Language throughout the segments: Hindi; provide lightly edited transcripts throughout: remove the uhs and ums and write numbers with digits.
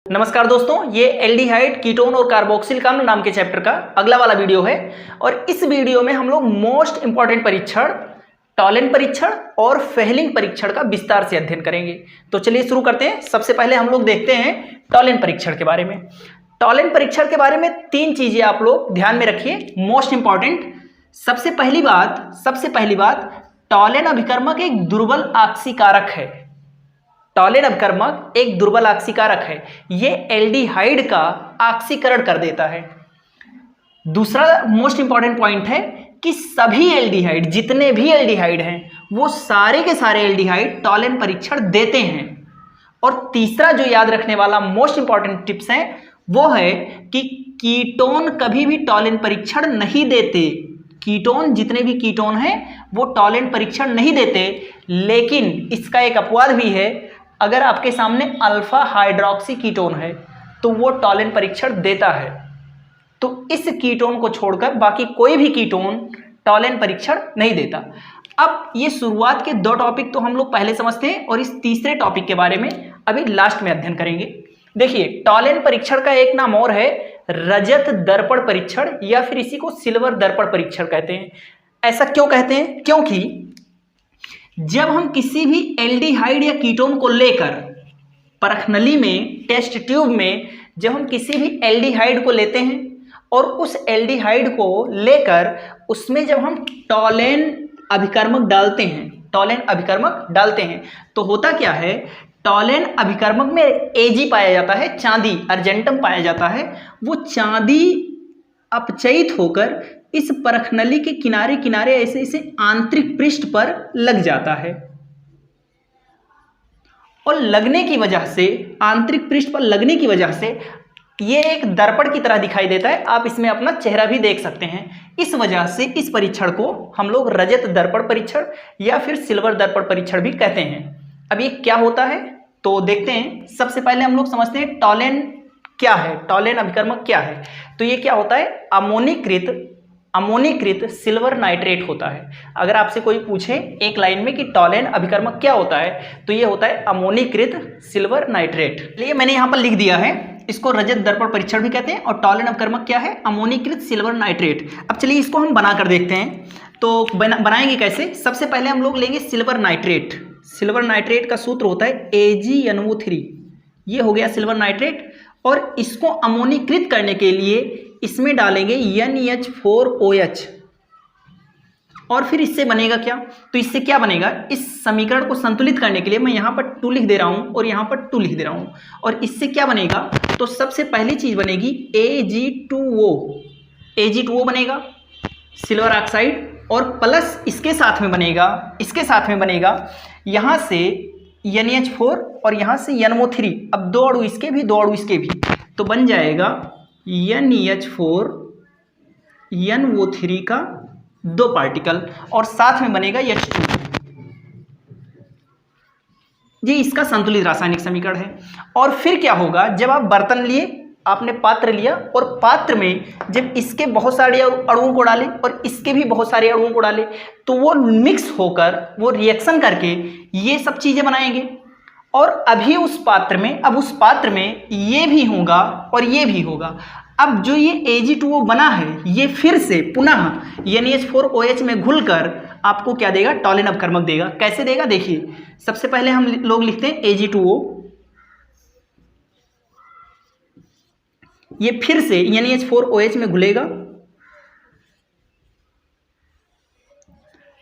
नमस्कार दोस्तों, ये एल्डिहाइड, कीटोन और कार्बोक्सिल अम्ल नाम के चैप्टर का अगला वाला वीडियो है। और इस वीडियो में हम लोग मोस्ट इंपॉर्टेंट परीक्षण टॉलेन परीक्षण और फेहलिंग परीक्षण का विस्तार से अध्ययन करेंगे। तो चलिए शुरू करते हैं। सबसे पहले हम लोग देखते हैं टॉलेन परीक्षण के बारे में। टॉलेन परीक्षण के बारे में तीन चीजें आप लोग ध्यान में रखिए, मोस्ट इंपॉर्टेंट। सबसे पहली बात, टॉलेन अभिकर्मक एक दुर्बल आक्सीकारक है। टॉलेन अभिकर्मक एक दुर्बल आक्सीकारक है, ये एल्डिहाइड का आक्सीकरण कर देता है। दूसरा मोस्ट इंपॉर्टेंट पॉइंट है कि सभी एल्डिहाइड, जितने भी एल्डिहाइड हैं, वो सारे के सारे एल्डिहाइड टॉलेन परीक्षण देते हैं। और तीसरा जो याद रखने वाला मोस्ट इंपॉर्टेंट टिप्स है वो है कि कीटोन कभी भी टॉलेन परीक्षण नहीं देते। कीटोन, जितने भी कीटोन हैं वो टॉलेन परीक्षण नहीं देते। लेकिन इसका एक अपवाद भी है, अगर आपके सामने अल्फा हाइड्रोक्सी कीटोन है तो वो टॉलेन परीक्षण देता है। तो इस कीटोन को छोड़कर बाकी कोई भी कीटोन टॉलेन परीक्षण नहीं देता। अब ये शुरुआत के दो टॉपिक तो हम लोग पहले समझते हैं और इस तीसरे टॉपिक के बारे में अभी लास्ट में अध्ययन करेंगे। देखिए, टॉलेन परीक्षण का एक नाम और है रजत दर्पण परीक्षण, या फिर इसी को सिल्वर दर्पण परीक्षण कहते हैं। ऐसा क्यों कहते हैं? क्योंकि जब हम किसी भी एल्डिहाइड या कीटोन को लेकर परखनली में, टेस्ट ट्यूब में, जब हम किसी भी एल्डिहाइड को लेते हैं और उस एल्डिहाइड को लेकर उसमें जब हम टॉलेन अभिकर्मक डालते हैं तो होता क्या है, टॉलेन अभिकर्मक में एजी पाया जाता है, चांदी, अर्जेंटम पाया जाता है। वो चांदी अपचयित होकर इस परखनली के किनारे किनारे ऐसे आंतरिक पृष्ठ पर लग जाता है। और लगने की वजह से, आंतरिक पृष्ठ पर लगने की वजह से ये एक दर्पण की तरह दिखाई देता है। आप इसमें अपना चेहरा भी देख सकते हैं। इस वजह से इस परीक्षण को हम लोग रजत दर्पण परीक्षण या फिर सिल्वर दर्पण परीक्षण भी कहते हैं। अब ये क्या होता है तो देखते हैं। सबसे पहले हम लोग समझते हैं टॉलेन क्या है, टॉलेन अभिकर्मक क्या है। तो ये क्या होता है, अमोनीकृत सिल्वर नाइट्रेट होता है। अगर आपसे कोई पूछे एक लाइन में कि टॉलेन अभिकर्मक क्या होता है तो ये होता है अमोनीकृत सिल्वर नाइट्रेट। चलिए, मैंने यहाँ पर लिख दिया है, इसको रजत दर्पण परीक्षण भी कहते हैं। और टॉलेन अभिकर्मक क्या है, अमोनीकृत सिल्वर नाइट्रेट। अब चलिए इसको हम बना कर देखते हैं। तो बनाएंगे कैसे? सबसे पहले हम लोग लेंगे सिल्वर नाइट्रेट। सिल्वर नाइट्रेट का सूत्र होता है AgNO3। ये हो गया सिल्वर नाइट्रेट। और इसको अमोनीकृत करने के लिए इसमें डालेंगे NH4OH। और फिर इससे बनेगा क्या? तो इससे क्या बनेगा, इस समीकरण को संतुलित करने के लिए मैं यहाँ पर 2 लिख दे रहा हूँ और यहाँ पर 2 लिख दे रहा हूँ। और इससे क्या बनेगा, तो सबसे पहली चीज बनेगी Ag2O बनेगा, सिल्वर ऑक्साइड। और प्लस इसके साथ में बनेगा यहाँ से NH4 और यहाँ से NO3। अब 2 अणु इसके भी, 2 अणु इसके भी, तो बन जाएगा NH4 NO3 का 2 पार्टिकल और साथ में बनेगा H2। ये इसका संतुलित रासायनिक समीकरण है। और फिर क्या होगा, जब आप बर्तन लिए, आपने पात्र लिया और पात्र में जब इसके बहुत सारे अणुओं को डाले और इसके भी बहुत सारे अणुओं को डाले तो वो मिक्स होकर, वो रिएक्शन करके ये सब चीजें बनाएंगे। और अभी उस पात्र में ये भी होगा और ये भी होगा। अब जो ये Ag2O बना है ये फिर से पुनः NH4OH में घुलकर आपको क्या देगा, टॉलेन अभिकर्मक देगा। कैसे देगा देखिए, सबसे पहले हम लोग लिखते हैं Ag2O। ये फिर से NH4OH में घुलेगा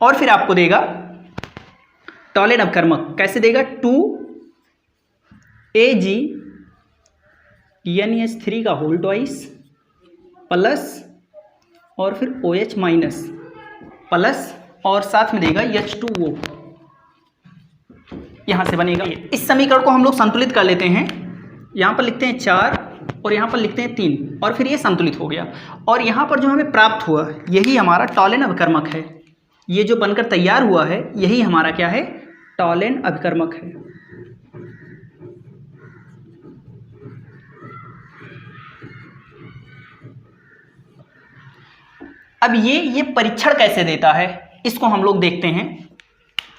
और फिर आपको देगा टॉलेन अभिकर्मक। कैसे देगा, 2Ag NH3 का होल ट्वाइस प्लस और फिर OH माइनस प्लस और साथ में देगा H2O। यहां से बनेगा। इस समीकरण को हम लोग संतुलित कर लेते हैं। यहां पर लिखते हैं 4 और यहाँ पर लिखते हैं 3 और फिर ये संतुलित हो गया। और यहाँ पर जो हमें प्राप्त हुआ यही हमारा टॉलेन अभिकर्मक है। ये जो बनकर तैयार हुआ है यही हमारा क्या है, टॉलेन अभिकर्मक है। अब ये परीक्षण कैसे देता है इसको हम लोग देखते हैं।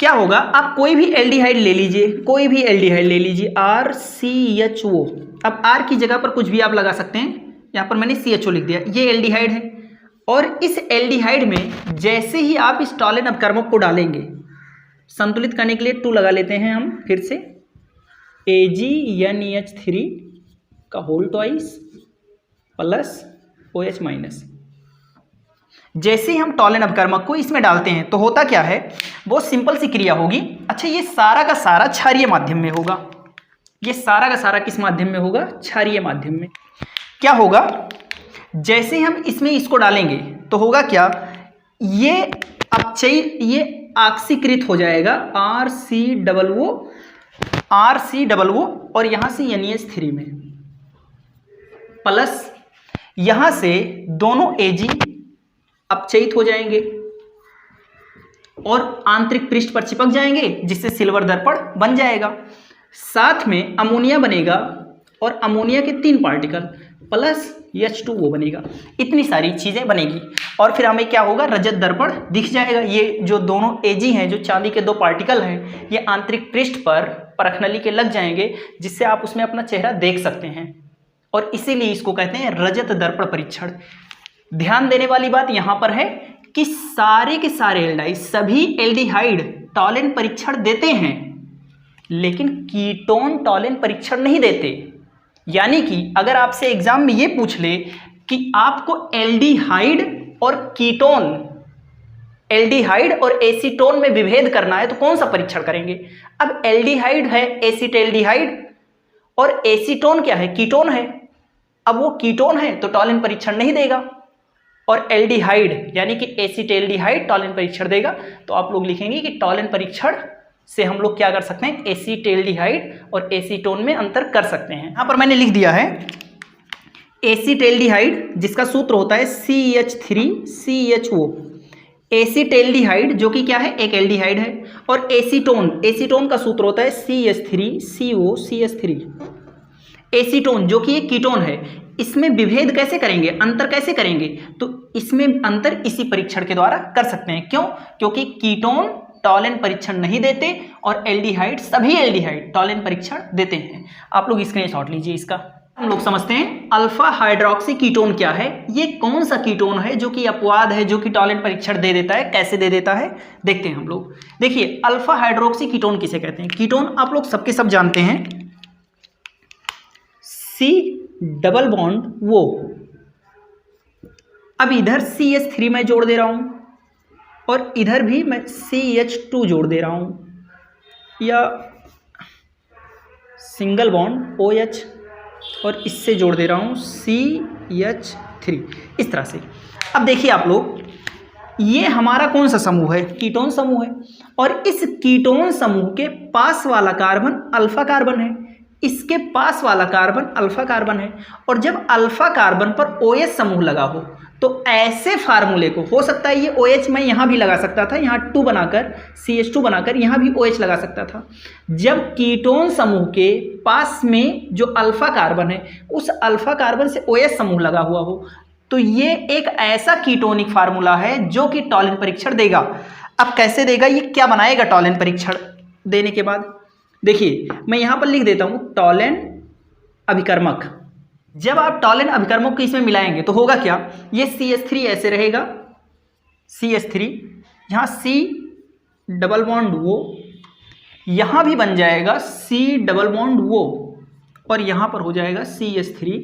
क्या होगा, आप कोई भी एल्डिहाइड ले लीजिए, कोई भी एल्डिहाइड ले लीजिए, RCHO। अब R की जगह पर कुछ भी आप लगा सकते हैं, यहाँ पर मैंने CHO लिख दिया, ये एल्डिहाइड है। और इस एल्डिहाइड में जैसे ही आप इस टॉलेन अपकर्मक को डालेंगे, संतुलित करने के लिए 2 लगा लेते हैं हम फिर से, AgNH3 का whole twice plus OH minus. जैसे ही हम टॉलेन अपकर्मक को इसमें डालते हैं तो होता क्या है, बहुत सिंपल सी क्रिया होगी। अच्छा, ये सारा का सारा क्षारीय माध्यम में होगा, ये सारा का सारा किस माध्यम में होगा, क्षारीय माध्यम में। क्या होगा, जैसे हम इसमें इसको डालेंगे तो होगा क्या, ये अपचयी, ये ऑक्सीकृत हो जाएगा RCOO और यहां से NH3 में, प्लस यहां से दोनों Ag अपचयित हो जाएंगे और आंतरिक पृष्ठ पर चिपक जाएंगे, जिससे सिल्वर दर्पण बन जाएगा। साथ में अमोनिया बनेगा और अमोनिया के 3 पार्टिकल प्लस H2O बनेगा। इतनी सारी चीजें बनेगी और फिर हमें क्या होगा, रजत दर्पण दिख जाएगा। ये जो दोनों Ag हैं, जो चांदी के 2 पार्टिकल हैं, ये आंतरिक पृष्ठ पर परखनली के लग जाएंगे, जिससे आप उसमें अपना चेहरा देख सकते हैं और इसीलिए इसको कहते हैं रजत दर्पण परीक्षण। ध्यान देने वाली बात यहां पर है कि सारे के सारे एल्डाइड, सभी एल्डिहाइड टॉलेन परीक्षण देते हैं, लेकिन कीटोन टॉलेन परीक्षण नहीं देते। यानी कि अगर आपसे एग्जाम में ये पूछ ले कि आपको एल्डिहाइड और कीटोन, एल्डिहाइड और एसीटोन में विभेद करना है तो कौन सा परीक्षण करेंगे। अब एल्डिहाइड है एसिटेल्डिहाइड और एसीटोन क्या है, कीटोन है। अब वो कीटोन है तो टॉलेन परीक्षण नहीं देगा और एल्डिहाइड यानी कि एसिटेल्डिहाइड टॉलेन परीक्षण देगा। तो आप लोग लिखेंगे कि टॉलेन परीक्षण से हम लोग क्या कर सकते हैं, एसिटेल्डिहाइड और एसीटोन में अंतर कर सकते हैं। यहां पर मैंने लिख दिया है एसिटेल्डिहाइड, जिसका सूत्र होता है CH3CHO। एसिटेल्डिहाइड जो कि क्या है, एक एल्डिहाइड है, और एसीटोन, एसीटोन का सूत्र होता है CH3COCH3। एसीटोन जो कि एक कीटोन है, इसमें विभेद कैसे करेंगे, अंतर कैसे करेंगे, तो इसमें अंतर इसी परीक्षण के द्वारा कर सकते हैं। क्यों, क्योंकि कीटोन टॉलेन परीक्षण नहीं देते और एल्डिहाइड, सभी एल्डिहाइड टॉलेन परीक्षण देते हैं। आप लोग स्क्रीनशॉट लीजिए इसका। हम लोग समझते हैं अल्फा हाइड्रोक्सी कीटोन क्या है, ये कौन सा कीटोन है जो कि अपवाद है, जो कि टॉलेन परीक्षण दे देता है, कैसे दे देता है देखते हैं हम लोग। देखिए, अल्फा हाइड्रोक्सी कीटोन किसे कहते हैं। कीटोन आप लोग सबके सब जानते हैं, C डबल बॉन्ड वो। अब इधर CH3 मैं जोड़ दे रहा हूं और इधर भी मैं CH2 जोड़ दे रहा हूं, या सिंगल बॉन्ड OH और इससे जोड़ दे रहा हूं CH3, इस तरह से। अब देखिए आप लोग, ये हमारा कौन सा समूह है, कीटोन समूह है, और इस कीटोन समूह के पास वाला कार्बन अल्फा कार्बन है, इसके पास वाला कार्बन अल्फा कार्बन है। और जब अल्फा कार्बन पर OH समूह लगा हो तो ऐसे फार्मूले को, हो सकता है ये OH मैं यहाँ भी लगा सकता था, यहाँ 2 बनाकर CH2 बनाकर यहाँ भी OH लगा सकता था। जब कीटोन समूह के पास में जो अल्फा कार्बन है, उस अल्फा कार्बन से OH समूह लगा हुआ हो, तो ये एक ऐसा कीटोनिक फार्मूला है जो कि टॉलेन परीक्षण देगा। अब कैसे देगा, ये क्या बनाएगा टॉलेन परीक्षण देने के बाद, देखिए मैं यहाँ पर लिख देता हूँ टॉलेन अभिकर्मक। जब आप टॉलेन अभिकर्मक को इसमें मिलाएंगे तो होगा क्या, ये CH3 ऐसे रहेगा, CH3, यहाँ C डबल बॉन्ड वो, यहाँ भी बन जाएगा C डबल बॉन्ड वो, और यहाँ पर हो जाएगा CH3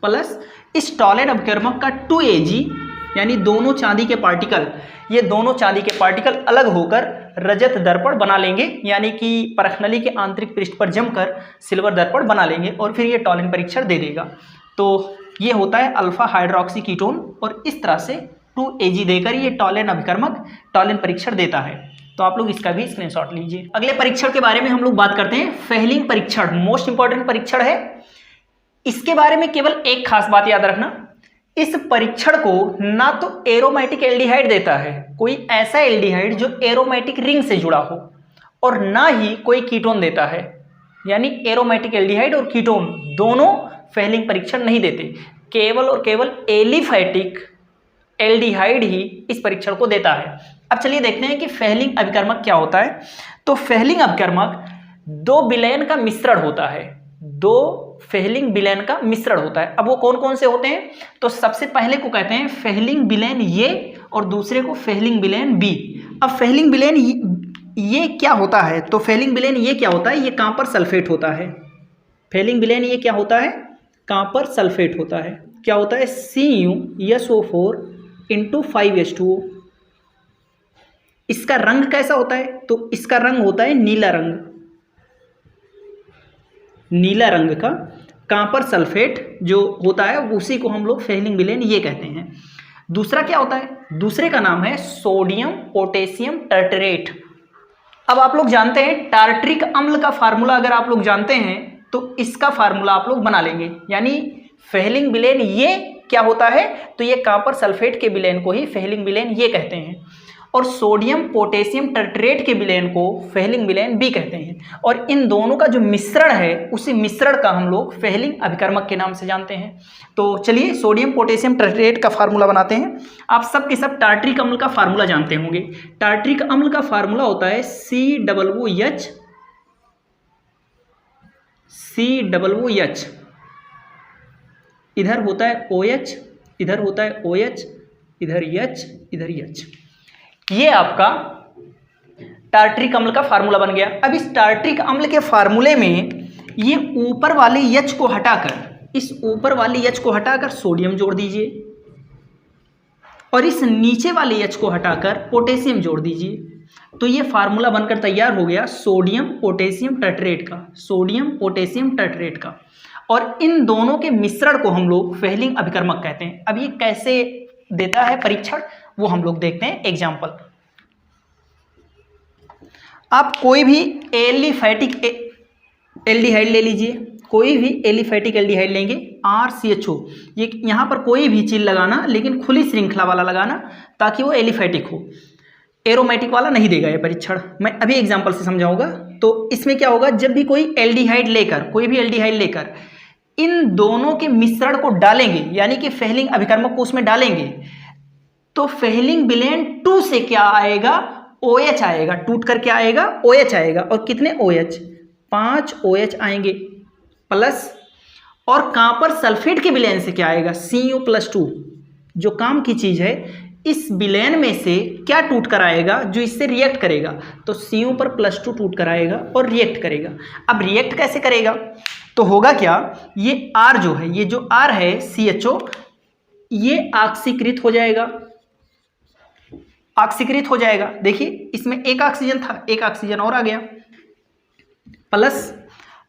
प्लस इस टॉलेन अभिकर्मक का 2Ag, यानी दोनों चांदी के पार्टिकल, ये दोनों चांदी के पार्टिकल अलग होकर रजत दर्पण बना लेंगे, यानी कि परखनली के आंतरिक पृष्ठ पर जमकर सिल्वर दर्पण बना लेंगे और फिर ये टॉलेन परीक्षण दे देगा। तो ये होता है अल्फा हाइड्रोक्सी कीटोन, और इस तरह से 2Ag देकर ये टॉलेन अभिकर्मक टॉलेन परीक्षण देता है। तो आप लोग इसका भी स्क्रीनशॉट लीजिए। अगले परीक्षण के बारे में हम लोग बात करते हैं, फेहलिंग परीक्षण, मोस्ट इंपॉर्टेंट परीक्षण है। इसके बारे में केवल एक खास बात याद रखना, इस परीक्षण को ना तो एरोमेटिक एल्डिहाइड देता है, कोई ऐसा एल्डिहाइड जो एरोमेटिक रिंग से जुड़ा हो, और ना ही कोई कीटोन देता है, यानी एरोमेटिक एल्डिहाइड और कीटोन दोनों फेहलिंग परीक्षण नहीं देते। केवल और केवल एलिफैटिक एल्डिहाइड ही इस परीक्षण को देता है। अब चलिए देखते हैं कि फेहलिंग अभिकर्मक क्या होता है। तो फेहलिंग अभिकर्मक दो विलयन का मिश्रण होता है, दो फेहलिंग विलयन का मिश्रण होता है। अब वो कौन कौन से होते हैं? तो सबसे पहले को कहते हैं फेहलिंग विलयन ए और दूसरे को फेहलिंग विलयन बी। अब फेहलिंग विलयन ये क्या होता है? तो फेहलिंग विलयन ये क्या होता है? ये कॉपर सल्फेट होता है। फेहलिंग विलयन ये क्या होता है? कॉपर सल्फेट होता है। क्या होता है? CuSO4 × 5H2O। इसका रंग कैसा होता है? तो इसका रंग होता है नीला रंग, नीला रंग का कॉपर सल्फेट जो होता है उसी को हम लोग फेहलिंग विलयन ये कहते हैं। दूसरा क्या होता है? दूसरे का नाम है सोडियम पोटेशियम टर्टरेट। अब आप लोग जानते हैं टार्ट्रिक अम्ल का फार्मूला, अगर आप लोग जानते हैं तो इसका फार्मूला आप लोग बना लेंगे। यानी फेहलिंग विलयन ये क्या होता है? तो ये कॉपर सल्फेट के विलयन को ही फेहलिंग विलयन ये कहते हैं, और सोडियम पोटेशियम टर्टरेट के विलयन को फेहलिंग विलयन बी कहते हैं। और इन दोनों का जो मिश्रण है उसी मिश्रण का हम लोग फेहलिंग अभिकर्मक के नाम से जानते हैं। तो चलिए सोडियम पोटेशियम टर्टरेट का फार्मूला बनाते हैं। आप सब के सब टार्ट्रिक अम्ल का फार्मूला जानते होंगे। टार्ट्रिक अम्ल का फार्मूला होता है COOH, इधर होता है OH, इधर होता है OH, इधर H, इधर H। ये आपका टार्ट्रिक अम्ल का फार्मूला बन गया। अब इस टार्ट्रिक अम्ल के फार्मूले में ये ऊपर वाले H को हटाकर, इस ऊपर वाले H को हटाकर सोडियम जोड़ दीजिए, और इस नीचे वाले H को हटाकर पोटेशियम जोड़ दीजिए। तो ये फार्मूला बनकर तैयार हो गया सोडियम पोटेशियम टर्टरेट का, सोडियम पोटेशियम टर्टरेट का। और इन दोनों के मिश्रण को हम लोग फेहलिंग अभिकर्मक कहते हैं। अब ये कैसे देता है परीक्षण वो हम लोग देखते हैं एग्जाम्पल। आप कोई भी एलिफैटिक एल्डिहाइड ले लीजिए, कोई भी एलिफैटिक एल्डिहाइड लेंगे RCHO। ये यहाँ पर कोई भी चीज लगाना, लेकिन खुली श्रृंखला वाला लगाना ताकि वो एलिफैटिक हो, एरोमेटिक वाला नहीं देगा ये परीक्षण। मैं अभी एग्जाम्पल से समझाऊंगा। तो इसमें क्या होगा, जब भी कोई एल्डिहाइड लेकर, कोई भी एल्डिहाइड लेकर इन दोनों के मिश्रण को डालेंगे, यानी कि फेहलिंग अभिकर्मक को उसमें डालेंगे, तो फेहलिंग विलयन 2 से क्या आएगा? OH आएगा, टूट कर क्या आएगा? OH आएगा। और कितने OH? 5 OH आएंगे प्लस, और कॉपर सल्फेट के विलयन से क्या आएगा? Cu+2। जो काम की चीज है, इस विलयन में से क्या टूट कर आएगा जो इससे रिएक्ट करेगा? तो Cu+2 टूट कर आएगा और रिएक्ट करेगा। अब रिएक्ट कैसे करेगा? तो होगा क्या, ये R जो है, ये जो R है CHO, ये ऑक्सीकृत हो जाएगा, ऑक्सीकृत हो जाएगा। देखिए इसमें एक ऑक्सीजन था, एक ऑक्सीजन और आ गया, प्लस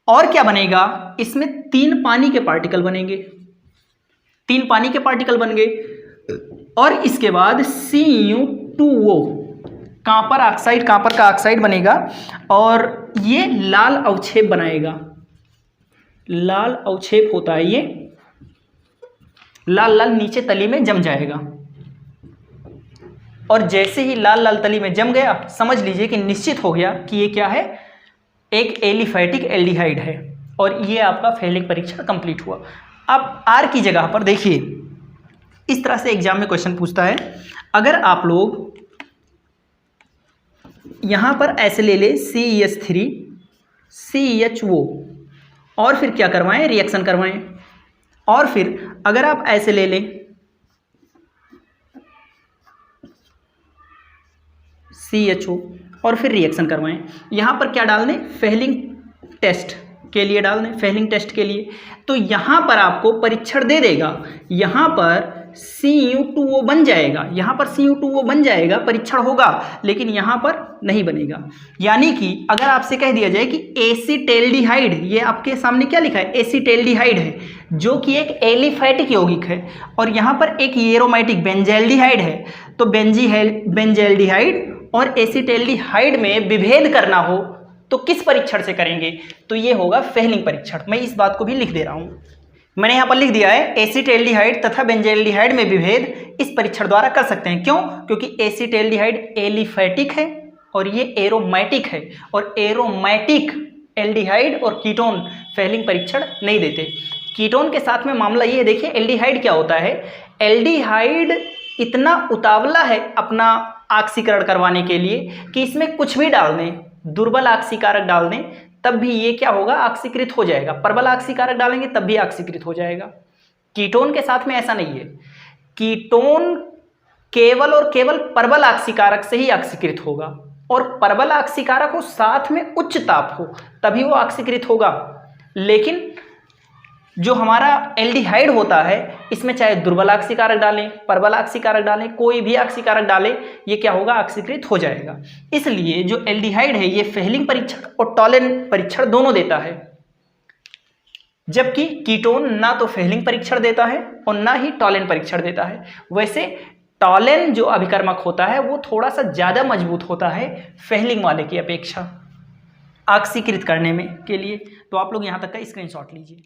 और क्या बनेगा? इसमें 3 पानी के पार्टिकल बनेंगे, 3 पानी के पार्टिकल बन गए। और इसके बाद Cu2O, कॉपर ऑक्साइड, कॉपर का ऑक्साइड बनेगा, और ये लाल अवक्षेप बनाएगा, लाल अवक्षेप होता है ये, लाल लाल नीचे तली में जम जाएगा। और जैसे ही लाल लाल तली में जम गया, समझ लीजिए कि निश्चित हो गया कि ये क्या है? एक एलिफैटिक एल्डिहाइड है। और ये आपका फेहलिंग परीक्षण कंप्लीट हुआ। अब R की जगह पर देखिए, इस तरह से एग्जाम में क्वेश्चन पूछता है, अगर आप लोग यहां पर ऐसे ले ले CH3 CHO, और फिर क्या करवाएं? रिएक्शन करवाएं। और फिर अगर आप ऐसे ले लें CHO और फिर रिएक्शन करवाएं, यहाँ पर क्या डाल दें? फेहलिंग टेस्ट के लिए डाल दें, फेहलिंग टेस्ट के लिए। तो यहाँ पर आपको परीक्षण दे देगा, यहाँ पर Cu2O बन जाएगा, यहाँ पर Cu2O बन जाएगा, परीक्षण होगा, लेकिन यहाँ पर नहीं बनेगा। यानी कि अगर आपसे कह दिया जाए कि एसिटेल्डिहाइड, ये आपके सामने क्या लिखा है? एसिटेल्डिहाइड है, जो कि एक एलिफैटिक यौगिक है, और यहाँ पर एक एरोमेटिक बेंजल्डिहाइड है। तो बेंजल्डिहाइड और एसिटेल्डिहाइड में विभेद करना हो तो किस परीक्षण से करेंगे? तो ये होगा फेहलिंग परीक्षण। मैं इस बात को भी लिख दे रहा हूँ, मैंने यहाँ पर लिख दिया है, एसिटेल्डिहाइड तथा बेंजल्डिहाइड में विभेद इस परीक्षण द्वारा कर सकते हैं। क्यों? क्योंकि एसिटेल्डिहाइड एलिफैटिक है और ये एरोमेटिक है, और एरोमेटिक एल्डिहाइड और कीटोन फेहलिंग परीक्षण नहीं देते। कीटोन के साथ में मामला ये है, देखिए एल्डिहाइड क्या होता है? एल्डिहाइड इतना उतावला है अपना ऑक्सीकरण करवाने के लिए कि इसमें कुछ भी डाल दें, दुर्बल ऑक्सीकारक डाल दें, तब भी ये क्या होगा, ऑक्सीकृत हो जाएगा। प्रबल ऑक्सीकारक डालेंगे तब भी ऑक्सीकृत हो जाएगा। कीटोन के साथ में ऐसा नहीं है, कीटोन केवल और केवल प्रबल ऑक्सीकारक से ही ऑक्सीकृत होगा, और प्रबल ऑक्सीकारक हो साथ में उच्च ताप हो तभी वो ऑक्सीकृत होगा। लेकिन जो हमारा एल्डिहाइड होता है इसमें चाहे दुर्बल ऑक्सीकारक डालें, प्रबल ऑक्सीकारक डालें, कोई भी ऑक्सीकारक डालें, ये क्या होगा, ऑक्सीकृत हो जाएगा। इसलिए जो एल्डिहाइड है ये फेहलिंग परीक्षण और टॉलेन परीक्षण दोनों देता है, जबकि कीटोन ना तो फेहलिंग परीक्षण देता है और ना ही टॉलेन परीक्षण देता है। वैसे टॉलेन जो अभिकर्मक होता है वो थोड़ा सा ज़्यादा मजबूत होता है फेहलिंग वाले की अपेक्षा ऑक्सीकृत करने में के लिए। तो आप लोग यहाँ तक का स्क्रीनशॉट लीजिए।